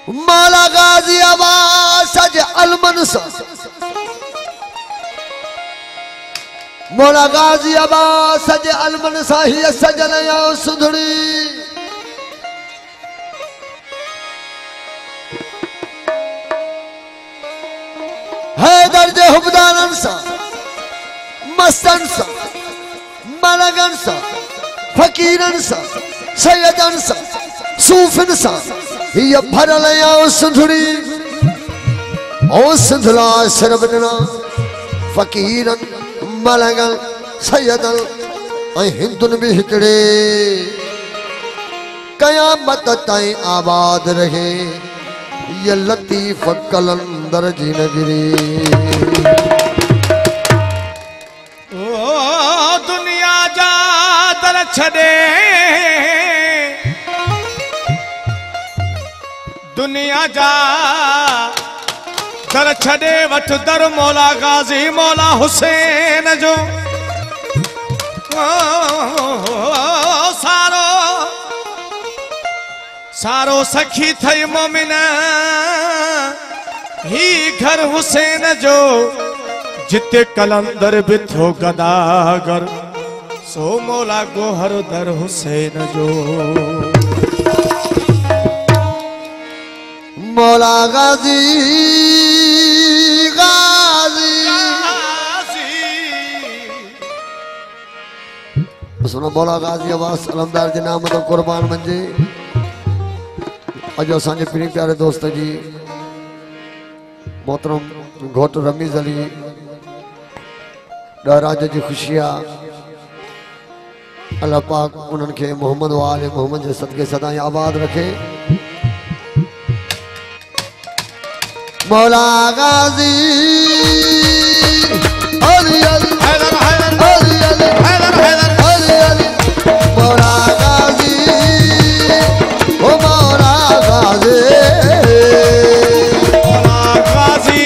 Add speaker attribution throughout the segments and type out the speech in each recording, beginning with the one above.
Speaker 1: मौला गाजी आवाज सज अलमनसा मौला गाजी आवाज सज अलमनसा ही सजन या सुधड़ी है दर्जे हुबदानन सा मस्तन सा मलगन सा फकीरन सा सैयदन सा सूफिन सा ये भरल या सुधड़ी ओ सुधला सरबना फकीरन मलगन सैयदन ऐं हिंदुन भी हिकड़े कयामत ताईं आबाद रहे ये लतीफ कलंदर जी नगरी।
Speaker 2: ओ दुनिया जा दर छड़े दुनिया जा दर छड़े वठ दर मौला गाजी मौला हुसैन जो सारो सारो सखी थई मोमिना ही घर हुसैन जो जिते कलंदर बिथो गदागर सो मौला गोहर दर हुसैन जो।
Speaker 1: मौला गाजी गाजी सुनो मौला गाजी आवाज अलमदार जे नाम तो कुर्बान मंजे अज असांजे प्रिय प्यारे दोस्त जी मोहतरम घोट रमीज़ अली ॾाराज जी खुशी अल्लाह पाक उन्हनि खे मोहम्मद वाले मोहम्मद जे सदके सदाई आबाद रखे। मौला गाजी अली अली हैदर हैदर अली अली हैदर हैदर अली अली मौला गाजी ओ मौला गाजी
Speaker 2: मौला गाजी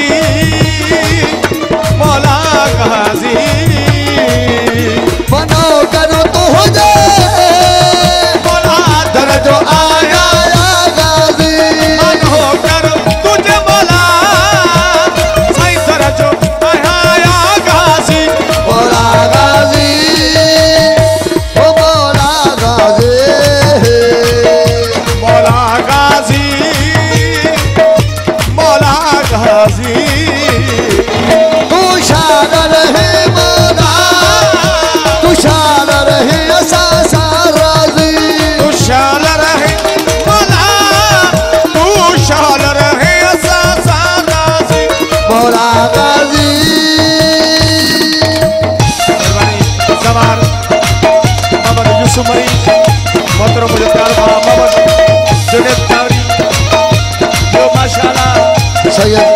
Speaker 2: मौला गाजी
Speaker 1: बनो करो तो हो जाए
Speaker 2: मौला दर जो आया
Speaker 1: गाजी
Speaker 2: मनो करो तुझे मौला सही दर जो आया गाजी
Speaker 1: मौला गाजी ओ मौला गाजी
Speaker 2: मौला गाजी मौला गाजी
Speaker 1: तू शान रहे मौला तू शान रहे असा राजी
Speaker 2: तू शाल रहे मौला तू शाल रहे असा राजी
Speaker 1: मौला गाजी
Speaker 2: सवार मोहम्मद यूसुफ मरी मोहतरम मुझे प्यार भाव मोहम्मद जुनेद तावरी यो माशाल्लाह
Speaker 1: सैयद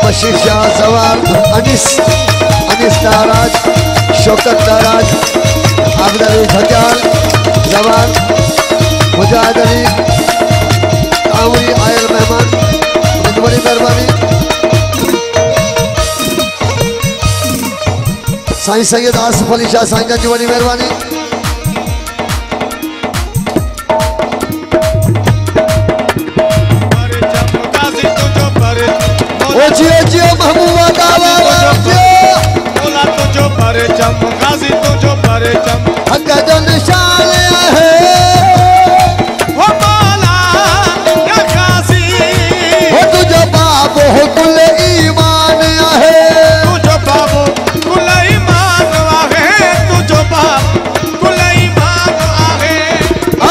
Speaker 1: बशीर शाह सवार अनिस ताराज शौकत ताराज आबिद अली भटियाल जवान मुजाहिद अली आउरी आयल मेहमान उनकी बड़ी मेहरबानी। साईं सैयद आसिफ अली शाह साईं जी बड़ी मेहरबानी।
Speaker 2: गाजी तुझो पर
Speaker 1: ओ जियो महबूबा दावा
Speaker 2: मौला तुझो पर चम गाजी तुझो पर चम
Speaker 1: हक जो निशान है
Speaker 2: ओ मौला या गाजी
Speaker 1: हो तुझो बाबो हो कुल ईमान है
Speaker 2: तुझो बाबू कुल ईमान आहे तुझो बाबू कुल ईमान आहे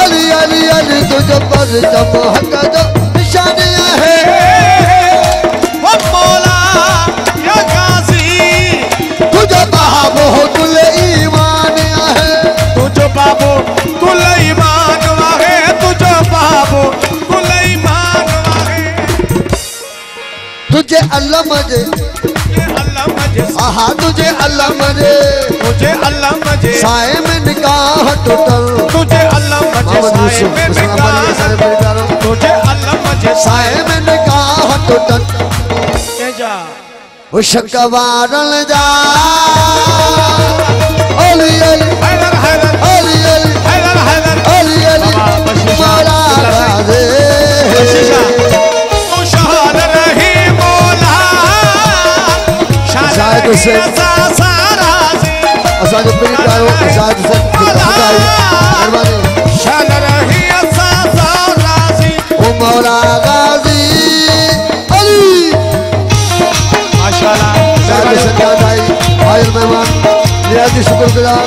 Speaker 1: अली अली अली तुझो पर जब हक जो निशान है
Speaker 2: ओ मौला या गाजी
Speaker 1: तुझो बाबो हो कुल ईमान है
Speaker 2: तुझो बाबू कुल ईमान आहे तुझो बाबू कुल ईमान आहे
Speaker 1: तुझे अल्लाह मजे
Speaker 2: अल्लाह मजे
Speaker 1: आहा तुझे अल्लाह मजे
Speaker 2: तुझे अल्लाह मजे
Speaker 1: साए में निकाह टूटल
Speaker 2: तुझे अल्लाह मजे
Speaker 1: मोहम्मद
Speaker 2: साए
Speaker 1: यूसुफ
Speaker 2: में
Speaker 1: इस्लाम वाले के सारे
Speaker 2: निकाह
Speaker 1: परिवारों
Speaker 2: तुझे अल्लाह मजे
Speaker 1: साए में निकाह टूटल
Speaker 2: के जा
Speaker 1: उशकवारल जा अली अली
Speaker 2: हैदर हैदर
Speaker 1: अली अली
Speaker 2: हैदर हैदर
Speaker 1: अली अली
Speaker 2: बाबा बशीर शाह,
Speaker 1: मौला
Speaker 2: बशीर
Speaker 1: गाजी
Speaker 2: शाह।
Speaker 1: हुसैन असां जो प्यारो आजाद हुसैन मेहरबानी
Speaker 2: शान रही असा राजी
Speaker 1: ओ मौला गाजी अली
Speaker 2: माशाल्लाह
Speaker 1: सारे संजान भाई आयल मेहमान नियाजी शुक्रगुजार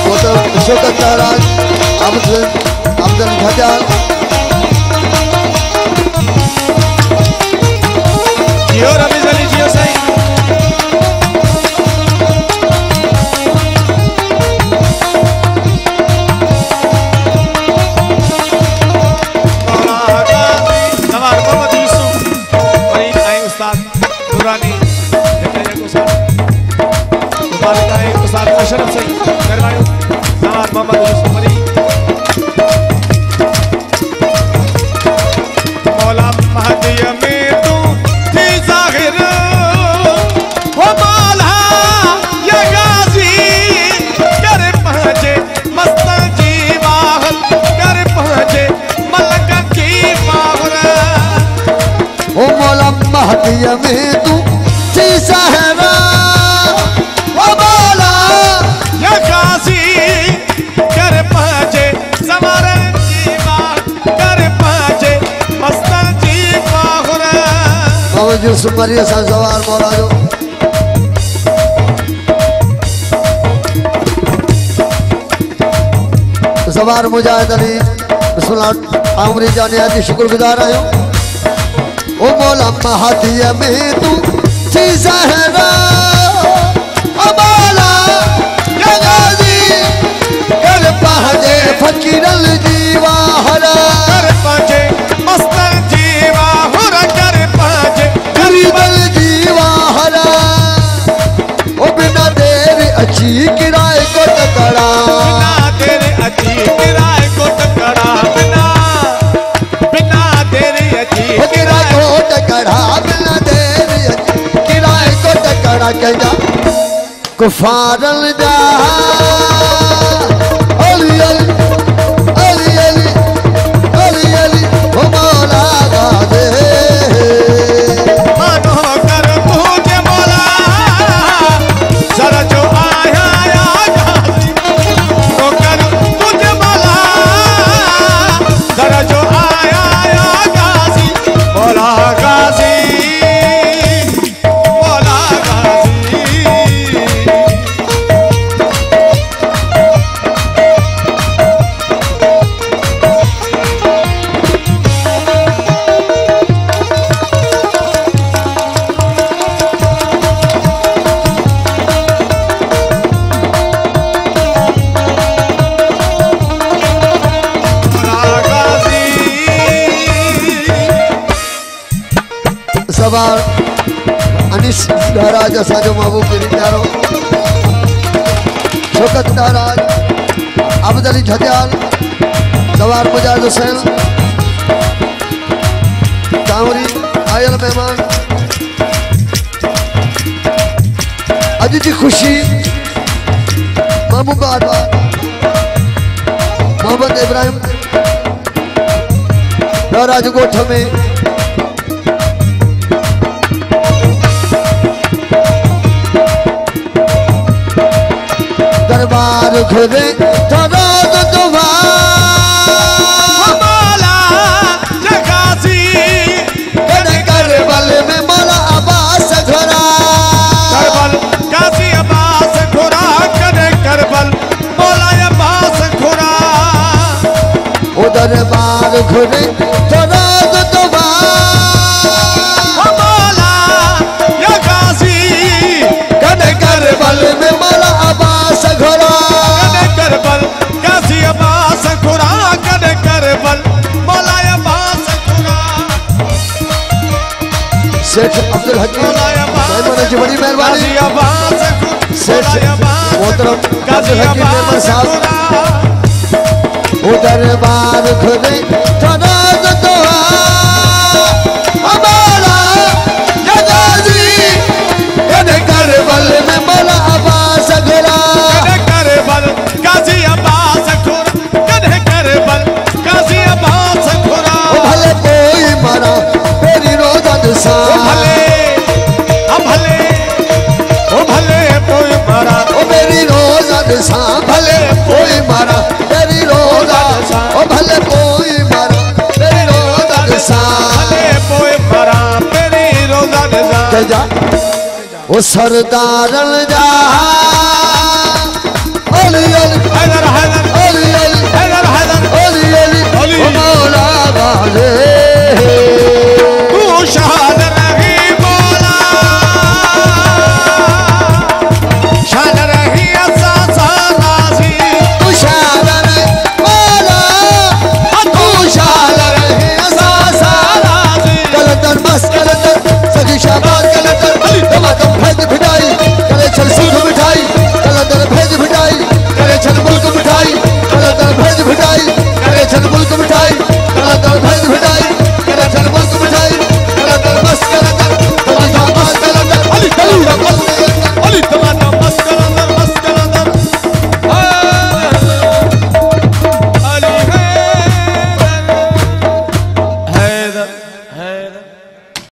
Speaker 1: मोहतरम शौकत ताराज अब्दुल खजाल
Speaker 2: जियो रमीज अली जियो सही अशरफ से मेहरबानी जनाब मोहम्मद यूसुफ अली मौला महदी में तू थी जाहिर हो मौला या गाजी कर पहुंचे मस्तां की बाहर कर पहुंचे मलक की बाहर
Speaker 1: ओ मौला महदी में तू थी सहरा यूसुफ मरिया सवार मौला जो सवार मुजाहिद अली बिस्मिल्लाह आमरी जाने आदि शुक्रगुजार आयो ओ मौला महदिया में तू थी ज़हरा ओ मौला या गाजी कर पहुंचे फकीरल जीवाहरा
Speaker 2: कर पहुंचे मस्तां जीवाहरा कर पहुंचे
Speaker 1: गरीबल जीवाहरा ओ बिना देर अच्छी किराए को टकरा
Speaker 2: बिना देर अच्छी किराए को टकरा बिना देर अच्छी
Speaker 1: किराए को टकरा बिना देर अच्छी किराए को टकरा कहजा कुफारल जा अली अली अली अली अली अली ओ मौला गाज़ी सवार अनिस दाराज असाजो महबूब मेरी प्यारो शौकत दाराज अब्दुल अली झदियाल सवार मुजाहिद हुसैन कांवरी आयल मेहमान अज जी खुशी महबूबाबाद मोहम्मद इब्राहिम दाराज गोठ में दरबार खुदे तो रोज तुम्हारा
Speaker 2: मौला जगासी
Speaker 1: करबल में मौला अब्बास घोड़ा
Speaker 2: करबल काजी अब्बास घोड़ा करे करबल मौला अब्बास घोड़ा
Speaker 1: ओ दरबार खुदे तो रोज तुम्हारा
Speaker 2: मौला जगासी
Speaker 1: करबल में मौला अब्बास घोड़ा
Speaker 2: करबल काजी अब्बास घोड़ा करे करबल मौला अब्बास घोड़ा
Speaker 1: सेठ अब्दुल हकीम मेहमान जी बड़ी मेहरबानी
Speaker 2: काजी अब्बास
Speaker 1: सेठ मोहतरम अब्दुल हकीम मेहमान साहब ओ दरबार खुदे तो रोज तुम्हारा मौला या गाज़ी करबल में मौला अब्बास घोड़ा
Speaker 2: करबल काजी अब्बास घोड़ा करे करबल काजी अब्बास घोड़ा
Speaker 1: भले कोई मरा तेरी रोजा सा
Speaker 2: भले
Speaker 1: दसा भले कोई मारा तेरी रोजा ओ भले कोई मारा तेरी रोजा दसा
Speaker 2: भले कोई मारा तेरी रोजा दसा
Speaker 1: जा ओ सरदारन जा